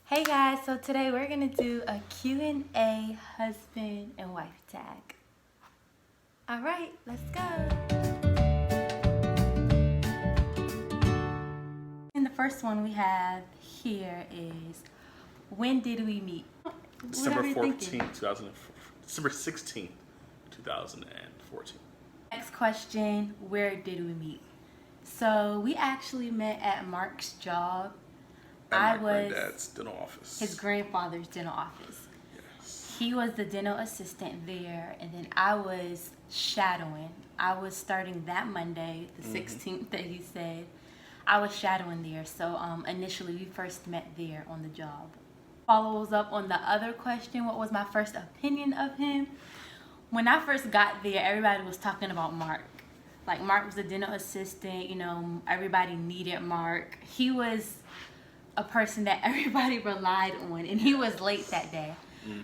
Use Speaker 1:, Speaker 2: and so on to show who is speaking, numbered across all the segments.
Speaker 1: Hey guys, so today we're going to do a Q&A husband and wife tag. All right, let's go. And the first one we have here is, when did we meet?
Speaker 2: December 14th, 2000. December 16th, 2014.
Speaker 1: Next question, where did we meet? So we actually met at Mark's job.
Speaker 2: At my granddad's dental office.
Speaker 1: His grandfather's dental office.
Speaker 2: Yes.
Speaker 1: He was the dental assistant there, and then I was shadowing. I was starting that Monday, the 16th that he said. I was shadowing there, so initially we first met there on the job. Follows up on the other question, what was my first opinion of him? When I first got there, everybody was talking about Mark. Like, Mark was a dental assistant, everybody needed Mark. He was a person that everybody relied on, and he was late that day.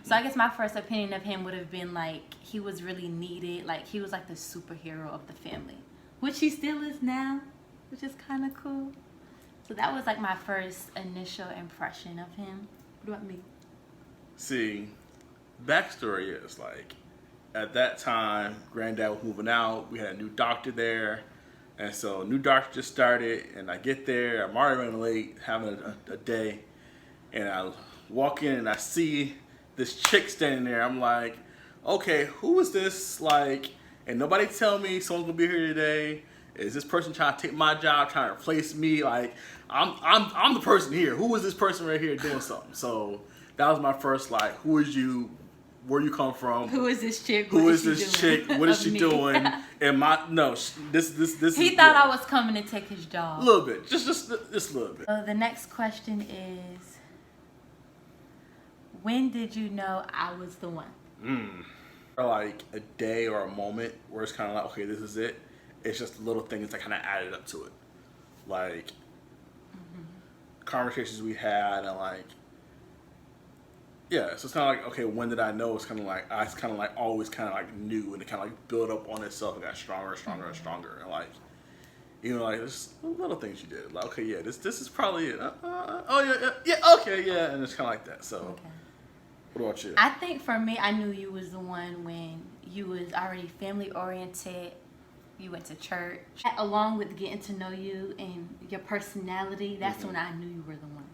Speaker 1: So I guess my first opinion of him would have been like, he was really needed. Like, he was like the superhero of the family, which he still is now, which is kind of cool. So that was like my first initial impression of him. What about me?
Speaker 2: See, backstory is like, at that time, Granddad was moving out. We had a new doctor there. And so new doctor just started, and I get there, I'm already running late, having a day, and I walk in and I see this chick standing there. I'm like, okay, who is this? Like, and nobody tell me someone's gonna be here today. Is this person trying to take my job, trying to replace me? Like, I'm the person here. Who is this person right here doing something? So that was my first, like, who is you? Where you come from?
Speaker 1: Who is this chick?
Speaker 2: Who is this chick? What is she doing? And this.
Speaker 1: He thought I was coming to take his job.
Speaker 2: A little bit, just a little bit.
Speaker 1: So the next question is, when did you know I was the one?
Speaker 2: Or like a day or a moment where it's kind of like, okay, this is it. It's just little things that kind of added up to it, like conversations we had, and like. Yeah, so it's kind of like, okay, when did I know? It's kind of like, I kind of like always kind of like knew, and it kind of like built up on itself and got stronger and stronger and stronger. And like, like there's little things you did. Like, okay, yeah, this is probably it. Okay, yeah, and it's kind of like that. So,
Speaker 1: Okay.
Speaker 2: What about you?
Speaker 1: I think for me, I knew you was the one when you was already family oriented. You went to church. Along with getting to know you and your personality, that's when I knew you were the one.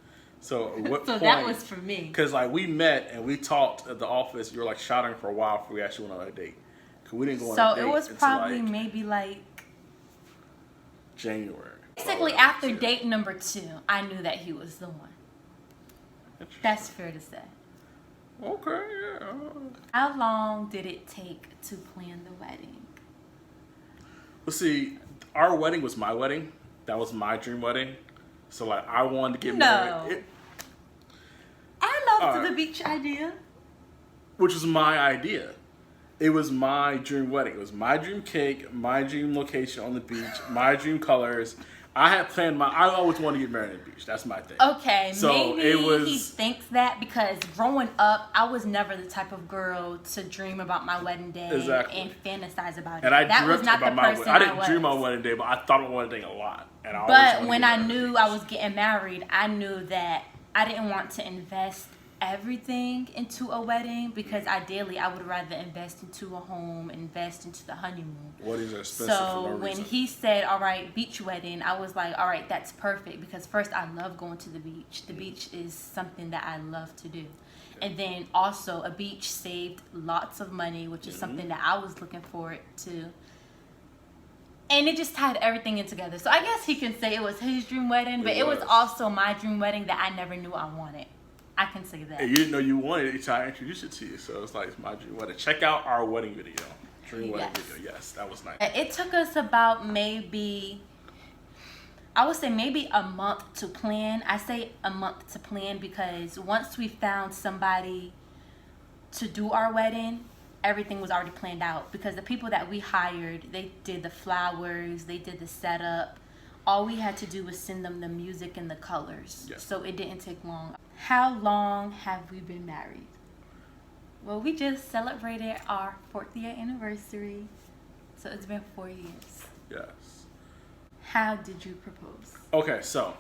Speaker 2: So at what point?
Speaker 1: That was for me.
Speaker 2: Because like we met and we talked at the office. You were like shouting for a while before we actually went on a date. Cause we didn't go on a date.
Speaker 1: So it was probably maybe like
Speaker 2: January.
Speaker 1: Basically after date number 2, I knew that he was the one. That's fair to say.
Speaker 2: Okay, yeah.
Speaker 1: How long did it take to plan the wedding?
Speaker 2: Well, see, our wedding was my wedding. That was my dream wedding. So like, I wanted to get married.
Speaker 1: I loved the beach idea.
Speaker 2: Which was my idea. It was my dream wedding. It was my dream cake, my dream location on the beach, my dream colors. I had planned I always wanted to get married on the beach. That's my thing.
Speaker 1: Okay,
Speaker 2: so
Speaker 1: maybe he thinks that because growing up, I was never the type of girl to dream about my wedding day and fantasize about it.
Speaker 2: And I
Speaker 1: that
Speaker 2: dreamt
Speaker 1: was not
Speaker 2: about
Speaker 1: the
Speaker 2: my
Speaker 1: person
Speaker 2: wedding. I didn't dream about my wedding day, but I thought about my wedding day a lot. And
Speaker 1: but when I knew I was getting married, I knew that I didn't want to invest everything into a wedding because ideally I would rather invest into a home, invest into the honeymoon.
Speaker 2: Weddings are expensive for no reason.
Speaker 1: When he said, all right, beach wedding, I was like, all right, that's perfect because first I love going to the beach. The beach is something that I love to do. And then also a beach saved lots of money, which is something that I was looking forward to. And it just tied everything in together. So I guess he can say it was his dream wedding, but it was also my dream wedding that I never knew I wanted. I can say that.
Speaker 2: And you didn't know you wanted it until I introduced it to you. So it's like, it's my dream wedding. Check out our wedding video. Dream wedding video. Yes, that was nice.
Speaker 1: It took us about maybe, I would say maybe a month to plan. I say a month to plan because once we found somebody to do our wedding, everything was already planned out because the people that we hired, they did the flowers, they did the setup. All we had to do was send them the music and the colors.
Speaker 2: Yes.
Speaker 1: So it didn't take long. How long have we been married? Well, we just celebrated our 4th year anniversary. So it's been 4 years.
Speaker 2: Yes.
Speaker 1: How did you propose?
Speaker 2: Okay, so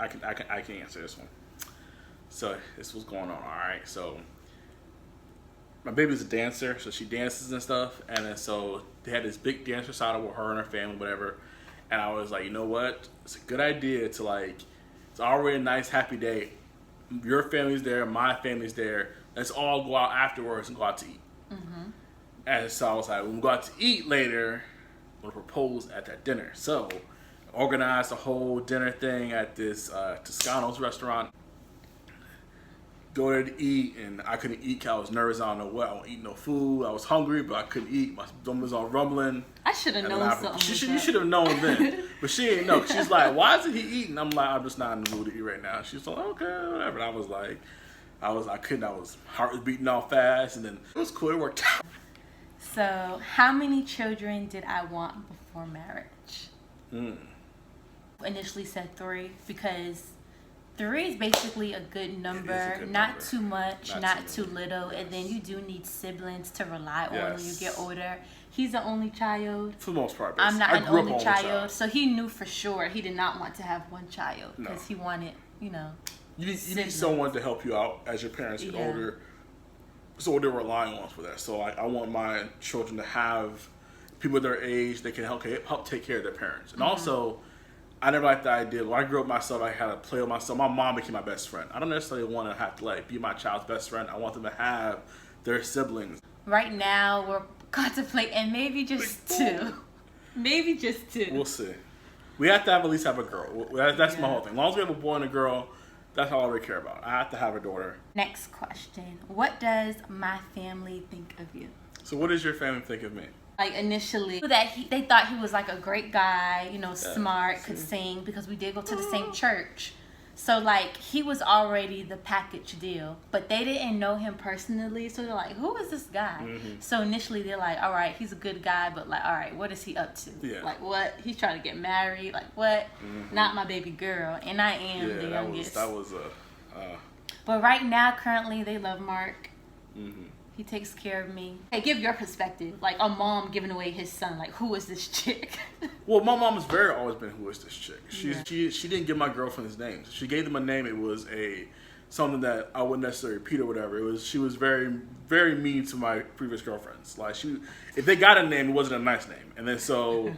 Speaker 2: I can answer this one. So this was going on. All right, so my baby's a dancer, so she dances and stuff, and then so they had this big dance recital with her and her family, whatever. And I was like, you know what? It's a good idea to like. It's already a nice, happy day. Your family's there, my family's there. Let's all go out afterwards and go out to eat. Mm-hmm. And so I was like, when we go out to eat later, I'm gonna propose at that dinner. So I organized a whole dinner thing at this Toscano's restaurant. Go there to eat, and I couldn't eat because I was nervous. I don't know what. I don't eat no food. I was hungry, but I couldn't eat. My stomach was all rumbling.
Speaker 1: I should have known something.
Speaker 2: You should have known then. But she didn't know. She's like, why isn't he eating? I'm like, I'm just not in the mood to eat right now. She's like, okay, whatever. And I was like, I was heart was beating all fast, and then it was cool. It worked out.
Speaker 1: So, how many children did I want before marriage? Initially said 3 because 3 is basically a good number. Not too much, not too little. And then you do need siblings to rely on when you get older. He's the only child.
Speaker 2: For the most part.
Speaker 1: I'm not an only child. So he knew for sure he did not want to have one child because he wanted, you need
Speaker 2: someone to help you out as your parents get older. So they're relying on for that. So I want my children to have people their age that can help take care of their parents. And also, I never liked the idea. When I grew up myself, I had to play with myself. My mom became my best friend. I don't necessarily want to have to like be my child's best friend. I want them to have their siblings.
Speaker 1: Right now, we're contemplating maybe just 2. Maybe just 2.
Speaker 2: We'll see. We have to at least have a girl. That's my whole thing. As long as we have a boy and a girl, that's all I really care about. I have to have a daughter.
Speaker 1: Next question. What does my family think of you?
Speaker 2: So what does your family think of me?
Speaker 1: Like initially, they thought he was like a great guy, smart, could sing because we did go to the same church. So like he was already the package deal, but they didn't know him personally. So they're like, who is this guy? Mm-hmm. So initially they're like, all right, he's a good guy, but like, all right, what is he up to? Yeah. Like what? He's trying to get married? Like what? Mm-hmm. Not my baby girl. And I am the youngest.
Speaker 2: That was
Speaker 1: But right now, currently, they love Mark.
Speaker 2: Mm-hmm.
Speaker 1: He takes care of me. Hey, give your perspective. Like a mom giving away his son. Like, who is this chick?
Speaker 2: Well, my mom has always been, who is this chick? She didn't give my girlfriends names. She gave them a name. It was something that I wouldn't necessarily repeat or whatever. She was very, very mean to my previous girlfriends. Like if they got a name, it wasn't a nice name. And then so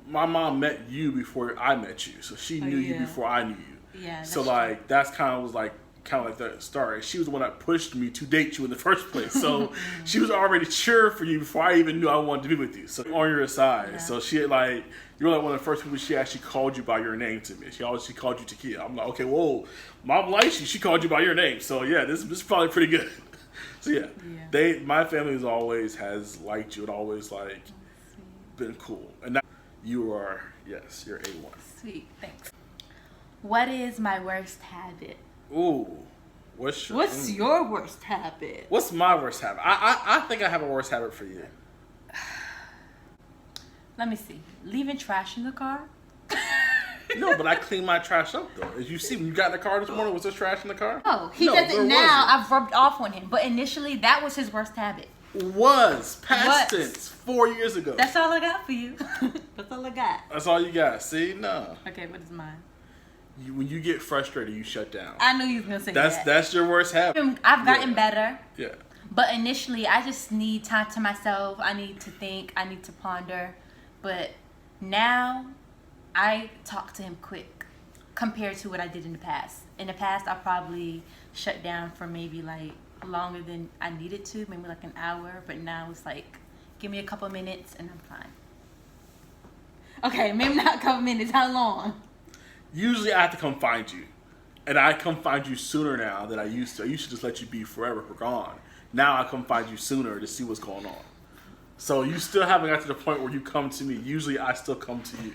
Speaker 2: my mom met you before I met you. So she knew you before I knew you.
Speaker 1: Yeah.
Speaker 2: So like that's kind of like the start. She was the one that pushed me to date you in the first place. So she was already cheering for you before I even knew I wanted to be with you. So on your side. Yeah. So she like you were like one of the first people she actually called you by your name to me. She called you Takeyah. I'm like, okay, whoa, mom likes you. She called you by your name. So yeah, this is probably pretty good. So my family has liked you and always like been cool. And now you're A1.
Speaker 1: Sweet, thanks. What is my worst habit?
Speaker 2: Ooh. What's
Speaker 1: your worst habit?
Speaker 2: What's my worst habit? I think I have a worse habit for you.
Speaker 1: Let me see. Leaving trash in the car?
Speaker 2: No, but I clean my trash up though. As you see, when you got in the car this morning, was there trash in the car?
Speaker 1: Oh, he does it now. I've rubbed off on him. But initially, that was his worst habit.
Speaker 2: Past tense, 4 years ago.
Speaker 1: That's all I got for you. That's all I got.
Speaker 2: That's all you got. See? No.
Speaker 1: Okay, what is mine?
Speaker 2: When you get frustrated, you shut down.
Speaker 1: I knew you was going to say that.
Speaker 2: That's your worst habit.
Speaker 1: I've gotten better.
Speaker 2: Yeah.
Speaker 1: But initially, I just need time to myself. I need to think. I need to ponder. But now, I talk to him quick compared to what I did in the past. In the past, I probably shut down for maybe like longer than I needed to, maybe like an hour. But now it's like, give me a couple minutes and I'm fine. Okay, maybe not a couple minutes. How long?
Speaker 2: Usually I have to come find you. And I come find you sooner now than I used to. I used to just let you be forever gone. Now I come find you sooner to see what's going on. So you still haven't got to the point where you come to me. Usually I still come to you.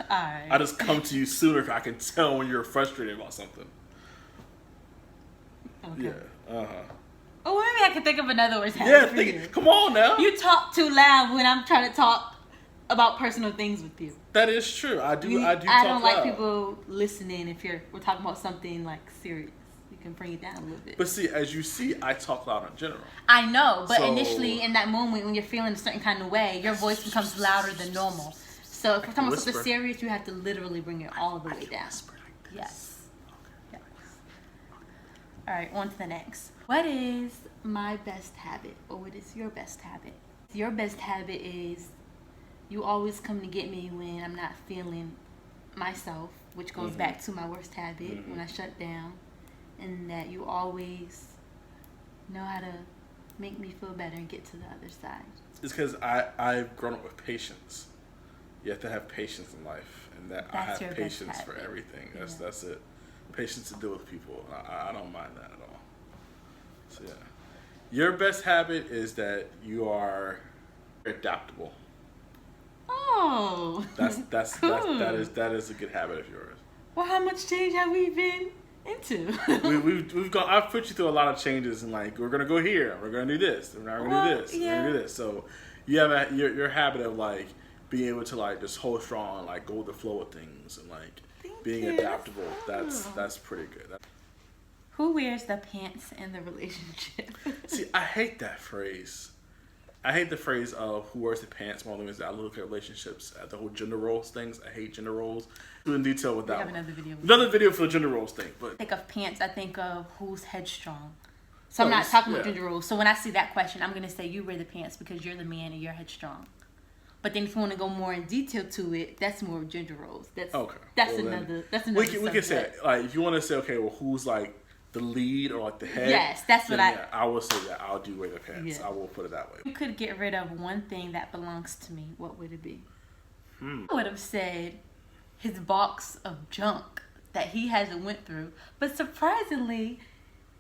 Speaker 1: All right.
Speaker 2: I just come to you sooner because I can tell when you're frustrated about something.
Speaker 1: Okay.
Speaker 2: Yeah. Uh-huh.
Speaker 1: Oh, maybe I can think of another worst habit.
Speaker 2: Yeah, come on now.
Speaker 1: You talk too loud when I'm trying to talk about personal things with you.
Speaker 2: That is true. I do
Speaker 1: I
Speaker 2: talk
Speaker 1: don't like
Speaker 2: loud.
Speaker 1: people listening if we're talking about something like serious. You can bring it down a little bit.
Speaker 2: But see, as you see, I talk loud in general.
Speaker 1: I know, but initially in that moment when you're feeling a certain kind of way, your voice becomes louder than normal. So if we're talking about something serious, you have to literally bring it all the way down.
Speaker 2: Whisper like this.
Speaker 1: Yes.
Speaker 2: Okay.
Speaker 1: All right, on to the next. What is my best habit, or what is your best habit? Your best habit is you always come to get me when I'm not feeling myself, which goes back to my worst habit when I shut down, and that you always know how to make me feel better and get to the other side.
Speaker 2: It's because I've grown up with patience. You have to have patience in life, and that
Speaker 1: That's
Speaker 2: I
Speaker 1: your
Speaker 2: have
Speaker 1: best
Speaker 2: patience for
Speaker 1: habit.
Speaker 2: everything.
Speaker 1: Yeah.
Speaker 2: That's it. Patience to deal with people. I don't mind that at all. So yeah, your best habit is that you are adaptable.
Speaker 1: Oh, cool.
Speaker 2: That is a good habit of yours.
Speaker 1: Well, how much change have we been into?
Speaker 2: We've gone. I've put you through a lot of changes, and like we're gonna go here, we're gonna do this, we're gonna do this, we're gonna do this. So you have your habit of like being able to like just hold strong, and, like go with the flow of things, and like being adaptable. That's pretty good.
Speaker 1: Who wears the pants in the relationship?
Speaker 2: See, I hate that phrase. I hate the phrase of who wears the pants more than I look at relationships, at the whole gender roles things. I hate gender roles. In detail with that.
Speaker 1: We have another video.
Speaker 2: Another video for the gender roles thing. But
Speaker 1: I think of pants, I think of who's headstrong. So I'm not talking about gender roles. So when I see that question, I'm gonna say you wear the pants because you're the man and you're headstrong. But then if you want to go more in detail to it, that's more gender roles. That's
Speaker 2: okay.
Speaker 1: That's another.
Speaker 2: We can say like if you want to say okay, well who's like the lead or like the head.
Speaker 1: Yes, that's what
Speaker 2: I will say that I'll do wear the pants.
Speaker 1: Yeah.
Speaker 2: I will put it that way.
Speaker 1: If you could get rid of one thing that belongs to me, what would it be? I would have said his box of junk that he hasn't went through. But surprisingly,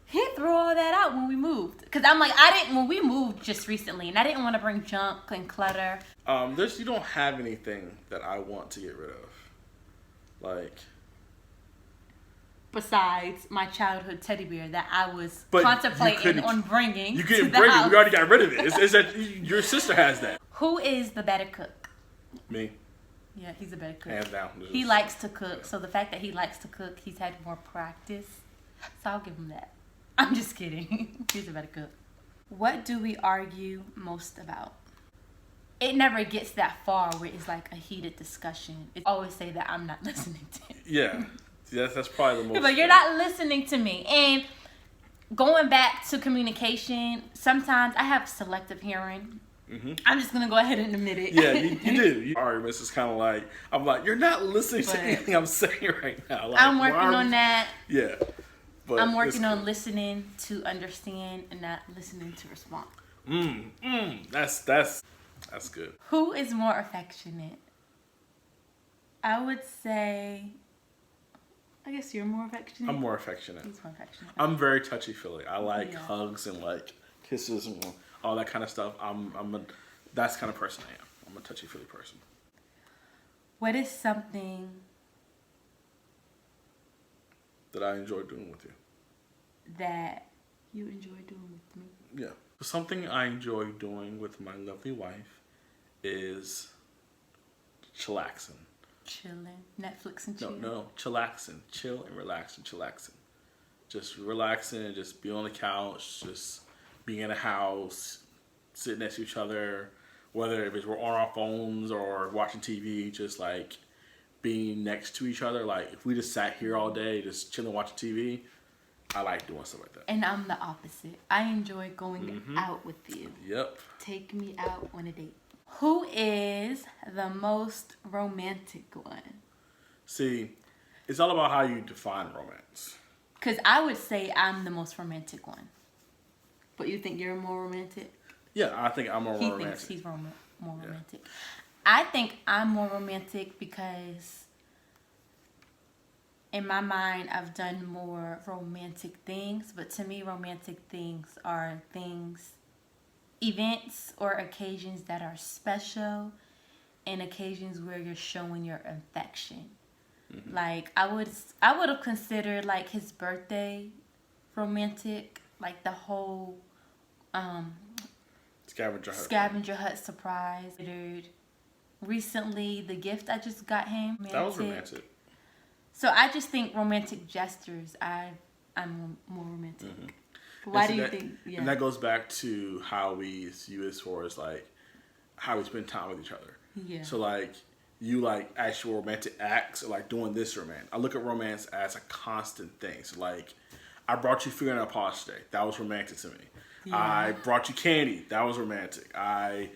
Speaker 1: he threw all that out when we moved. Because I'm like, when we moved just recently, and I didn't want to bring junk and clutter.
Speaker 2: You don't have anything that I want to get rid of. Like...
Speaker 1: Besides my childhood teddy bear that I was contemplating on bringing.
Speaker 2: You couldn't bring it. We already got rid of it. It's that your sister has that.
Speaker 1: Who is the better cook?
Speaker 2: Me.
Speaker 1: Yeah, he's a better cook.
Speaker 2: Hands down.
Speaker 1: He likes to cook. So the fact that he likes to cook, he's had more practice. So I'll give him that. I'm just kidding. He's a better cook. What do we argue most about? It never gets that far where it's like a heated discussion. It's always say that I'm not listening to him.
Speaker 2: Yeah. That's probably the most.
Speaker 1: But you're not listening to me. And going back to communication, sometimes I have selective hearing. I'm just going to go ahead and admit it.
Speaker 2: Yeah, you do. Your arguments is kind of like, I'm like, you're not listening to anything I'm saying right now. Like,
Speaker 1: I'm working on that.
Speaker 2: Yeah. But
Speaker 1: I'm working on listening to understand and not listening to respond.
Speaker 2: That's good.
Speaker 1: Who is more affectionate? I would say... I guess you're more affectionate.
Speaker 2: I'm more affectionate.
Speaker 1: He's more affectionate.
Speaker 2: I'm very touchy-feely. I like hugs and like kisses and all that kind of stuff. That's the kind of person I am. I'm a touchy-feely person.
Speaker 1: What is something
Speaker 2: that I enjoy doing with you?
Speaker 1: That you enjoy doing with me?
Speaker 2: Yeah. Something I enjoy doing with my lovely wife is chillaxing.
Speaker 1: Chilling, Netflix and chill.
Speaker 2: No, chillaxing, chill and relax and chillaxing. Just relaxing and just be on the couch, just being in a house, sitting next to each other, whether if we're on our phones or watching TV, just like being next to each other. Like if we just sat here all day, just chilling, watching TV, I like doing stuff like that.
Speaker 1: And I'm the opposite. I enjoy going out with you.
Speaker 2: Yep.
Speaker 1: Take me out on a date. Who is the most romantic one?
Speaker 2: See, it's all about how you define romance.
Speaker 1: Because I would say I'm the most romantic one. But you think you're more romantic?
Speaker 2: Yeah, I think I'm more romantic.
Speaker 1: He thinks he's more romantic. I think I'm more romantic because in my mind, I've done more romantic things. But to me, romantic things are events or occasions that are special and occasions where you're showing your affection. Like I would have considered like his birthday romantic, like the whole scavenger hunt surprise. Recently, the gift I just got him. Romantic.
Speaker 2: That was romantic.
Speaker 1: So I just think romantic gestures. I'm more romantic. Why do you think? Yeah.
Speaker 2: And that goes back to how we view as far as like how we spend time with each other.
Speaker 1: Yeah.
Speaker 2: So like you like actual romantic acts or like doing this romance. I look at romance as a constant thing. So like I brought you fingernail polish today. That was romantic to me.
Speaker 1: Yeah.
Speaker 2: I brought you candy. That was romantic. I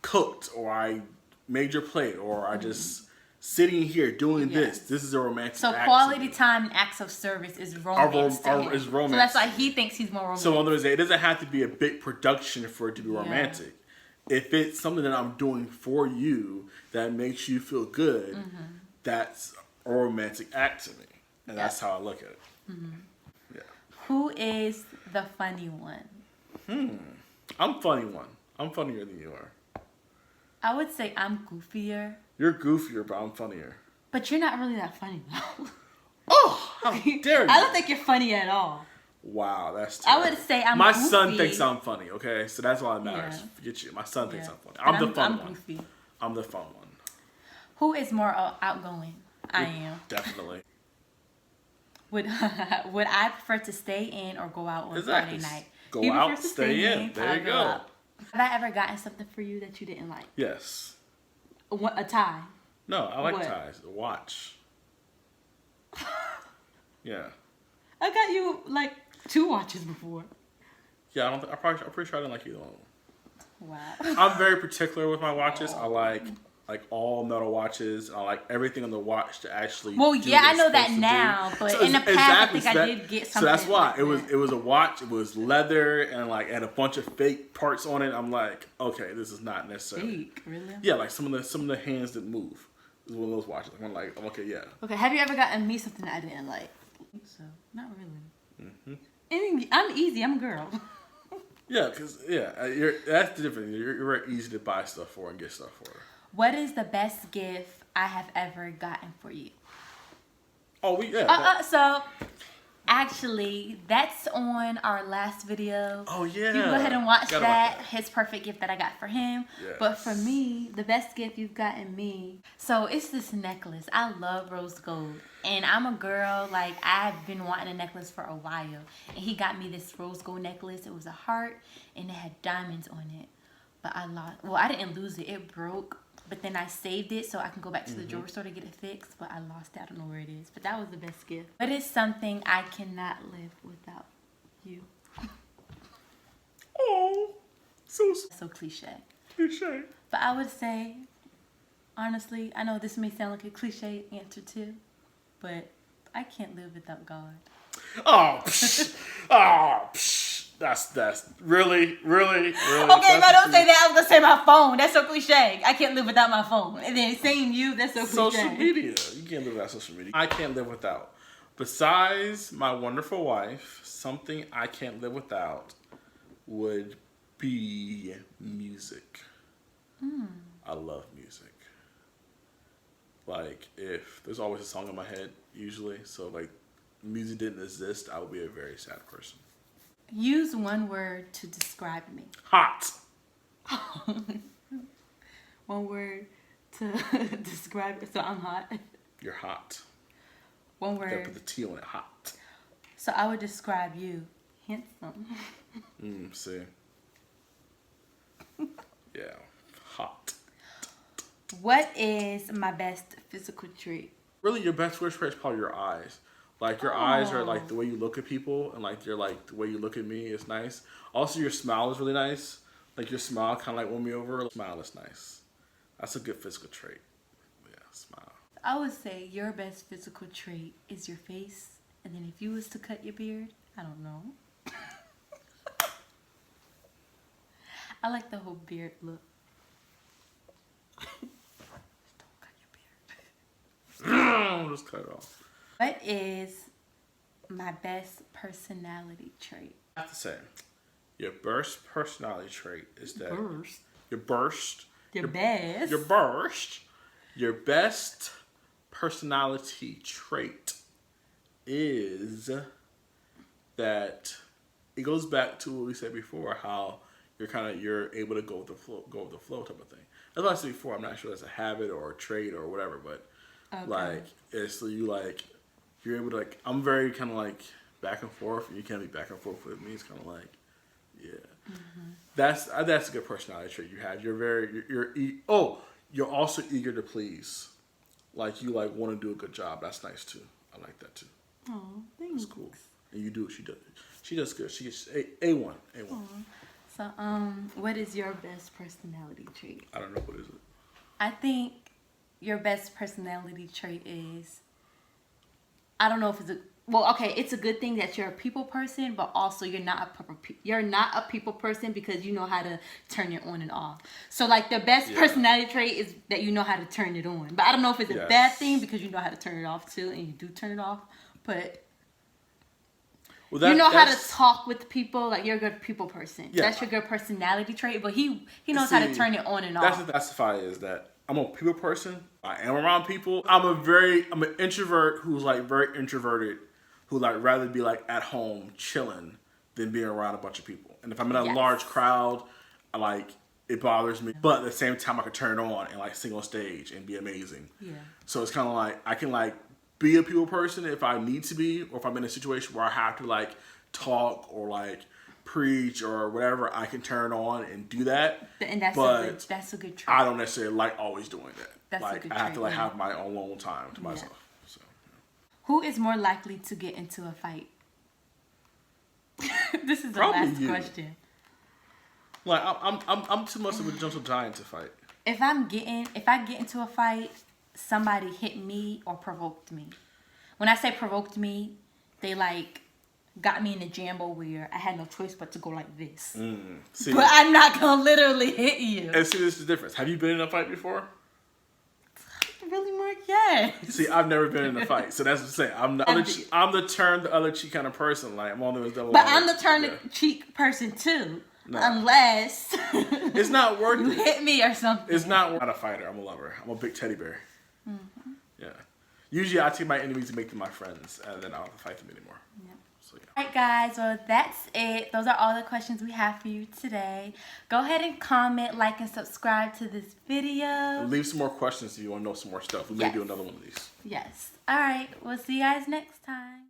Speaker 2: cooked, or I made your plate, or I just sitting here doing this. This is a romantic
Speaker 1: So
Speaker 2: act
Speaker 1: quality time and acts of service is romance to him.
Speaker 2: Is romance.
Speaker 1: So that's why he thinks he's more romantic.
Speaker 2: So in other words, it doesn't have to be a big production for it to be romantic. If it's something that I'm doing for you that makes you feel good, that's a romantic act to me. And that's how I look at it. Yeah.
Speaker 1: Who is the funny one?
Speaker 2: I'm funny one. I'm funnier than you are.
Speaker 1: I would say I'm goofier.
Speaker 2: You're goofier, but I'm funnier.
Speaker 1: But you're not really that funny, though.
Speaker 2: Oh, how dare you.
Speaker 1: I don't think you're funny at all.
Speaker 2: Wow, that's terrible.
Speaker 1: I would say I'm
Speaker 2: My
Speaker 1: goofy.
Speaker 2: son thinks I'm funny, okay? So that's all that matters.
Speaker 1: Yeah.
Speaker 2: Forget you. My son thinks I'm funny.
Speaker 1: But
Speaker 2: I'm the fun
Speaker 1: I'm
Speaker 2: one.
Speaker 1: Goofy.
Speaker 2: I'm the fun one.
Speaker 1: Who is more outgoing? I am.
Speaker 2: Definitely.
Speaker 1: Would I prefer to stay in or go out on Friday night?
Speaker 2: Go
Speaker 1: He
Speaker 2: out,
Speaker 1: prefers to
Speaker 2: stay in. There
Speaker 1: I'll
Speaker 2: you go.
Speaker 1: out. Have I ever gotten something for you that you didn't like?
Speaker 2: Yes.
Speaker 1: A tie.
Speaker 2: No, I like
Speaker 1: What?
Speaker 2: ties. A watch. Yeah.
Speaker 1: I got you like 2 watches before.
Speaker 2: Yeah, I'm pretty sure I didn't like either one of them.
Speaker 1: Wow.
Speaker 2: I'm very particular with my watches. I like all metal watches. I like everything on the watch to actually.
Speaker 1: Well,
Speaker 2: do
Speaker 1: yeah,
Speaker 2: what
Speaker 1: I
Speaker 2: it's
Speaker 1: know that
Speaker 2: supposed to
Speaker 1: now,
Speaker 2: do.
Speaker 1: but
Speaker 2: So
Speaker 1: in the past,
Speaker 2: exactly,
Speaker 1: I think I did get something.
Speaker 2: So that's why
Speaker 1: like
Speaker 2: it was.
Speaker 1: that.
Speaker 2: It was a watch. It was leather and had a bunch of fake parts on it. I'm like, okay, this is not necessary.
Speaker 1: Fake, really?
Speaker 2: Yeah, like some of the hands that move. It was one of those watches. I'm like, okay, yeah.
Speaker 1: Okay, have you ever gotten me something that I didn't like? So, not really. I'm easy. I'm a girl.
Speaker 2: Yeah, because that's the difference. You're very easy to buy stuff for and get stuff for.
Speaker 1: What is the best gift I have ever gotten for you?
Speaker 2: Oh,
Speaker 1: So, actually, that's on our last video.
Speaker 2: Oh, yeah.
Speaker 1: You go ahead and watch
Speaker 2: Gotta
Speaker 1: that.
Speaker 2: watch
Speaker 1: His perfect gift that I got for him.
Speaker 2: Yes.
Speaker 1: But for me, the best gift you've gotten me. So, it's this necklace. I love rose gold. And I'm a girl, I've been wanting a necklace for a while. And he got me this rose gold necklace. It was a heart, and it had diamonds on it. But I lost. Well, I didn't lose it. It broke. But then I saved it so I can go back to the jewelry store to get it fixed. But I lost it. I don't know where it is. But that was the best gift. What is something I cannot live without you?
Speaker 2: Oh,
Speaker 1: So cliche.
Speaker 2: cliche.
Speaker 1: But I would say, honestly, I know this may sound like a cliche answer too. But I can't live without God.
Speaker 2: Oh, psh, oh, psh. That's really.
Speaker 1: Okay, if I don't say that, I was gonna say my phone. That's so cliche. I can't live without my phone. And then saying you, that's so cliche.
Speaker 2: Social media. You can't live without social media. I can't live without. Besides my wonderful wife, something I can't live without would be music. I love music. If there's always a song in my head, usually. So, music didn't exist, I would be a very sad person.
Speaker 1: Use one word to describe me.
Speaker 2: Hot.
Speaker 1: One word to describe it. So I'm hot.
Speaker 2: You're hot.
Speaker 1: One
Speaker 2: You gotta
Speaker 1: word.
Speaker 2: put the T on it. Hot.
Speaker 1: So I would describe you. Handsome.
Speaker 2: See. Yeah. Hot.
Speaker 1: What is my best physical trait?
Speaker 2: Really, your best wish is probably your eyes. Your eyes are the way you look at people, and the way you look at me is nice. Also, your smile is really nice. Your smile kind of won me over. Smile is nice. That's a good physical trait. Yeah, smile.
Speaker 1: I would say your best physical trait is your face. And then if you was to cut your beard, I don't know. I like the whole beard look. Just don't cut your beard.
Speaker 2: Just cut it off.
Speaker 1: What is my best personality trait?
Speaker 2: I have to say, your best personality trait is that
Speaker 1: Burst.
Speaker 2: your best personality trait is that it goes back to what we said before, how you're able to go with the flow type of thing. As I said before, I'm not sure that's a habit or a trait or whatever, but it's you're able to I'm very back and forth, and you can't be back and forth with me. It's that's a good personality trait you have. You're also eager to please. You want to do a good job. That's nice too. I like that too.
Speaker 1: Oh, thanks.
Speaker 2: That's cool. and you do what she does. She does good. She gets A1.
Speaker 1: So, what is your best personality trait?
Speaker 2: I don't know, what is it?
Speaker 1: I think your best personality trait is, I don't know if it's a good thing that you're a people person, but also you're not a people person because you know how to turn it on and off. So like the best personality trait is that you know how to turn it on. But I don't know if it's a bad thing because you know how to turn it off too, and you do turn it off. But you know how to talk with people. Like you're a good people person. Yeah. That's your good personality trait. But he knows how to turn it on and off.
Speaker 2: That's what classify is that. I'm a people person. I am around people. I'm an introvert who's like very introverted, who like rather be like at home chilling than being around a bunch of people. And if I'm in a large crowd, it bothers me. But at the same time, I can turn it on and like sing on stage and be amazing. Yeah. So it's kind of like I can like be a people person if I need to be, or if I'm in a situation where I have to like talk or like preach or whatever, I can turn on and do that.
Speaker 1: And that's a good trait.
Speaker 2: I don't necessarily like always doing that.
Speaker 1: That's
Speaker 2: like
Speaker 1: a good
Speaker 2: I have
Speaker 1: trait,
Speaker 2: to like have my own alone time to myself. So
Speaker 1: who is more likely to get into a fight? This is the
Speaker 2: probably
Speaker 1: last question.
Speaker 2: Like I'm too much of a gentle giant to fight.
Speaker 1: If I get into a fight, somebody hit me or provoked me. When I say provoked me, they like got me in a jambo where I had no choice but to go like this. But I'm not gonna literally hit you.
Speaker 2: And see, this is the difference. Have you been in a fight before?
Speaker 1: Really, Mark? Yes.
Speaker 2: See, I've never been in a fight, so that's what I'm saying. I'm the turn the other cheek kind of person. Like I'm only double.
Speaker 1: But I'm the turn the cheek person too. No. Unless
Speaker 2: it's not worth it.
Speaker 1: You hit me or something.
Speaker 2: It's not. I'm not a fighter. I'm a lover. I'm a big teddy bear. Mm-hmm. Yeah. Usually, I take my enemies and make them my friends, and then I don't have to fight them anymore. Yeah. So, yeah.
Speaker 1: All right, guys. Well, that's it. Those are all the questions we have for you today. Go ahead and comment, like, and subscribe to this video.
Speaker 2: And leave some more questions if you want to know some more stuff. We may do another one of these.
Speaker 1: Yes. All right. We'll see you guys next time.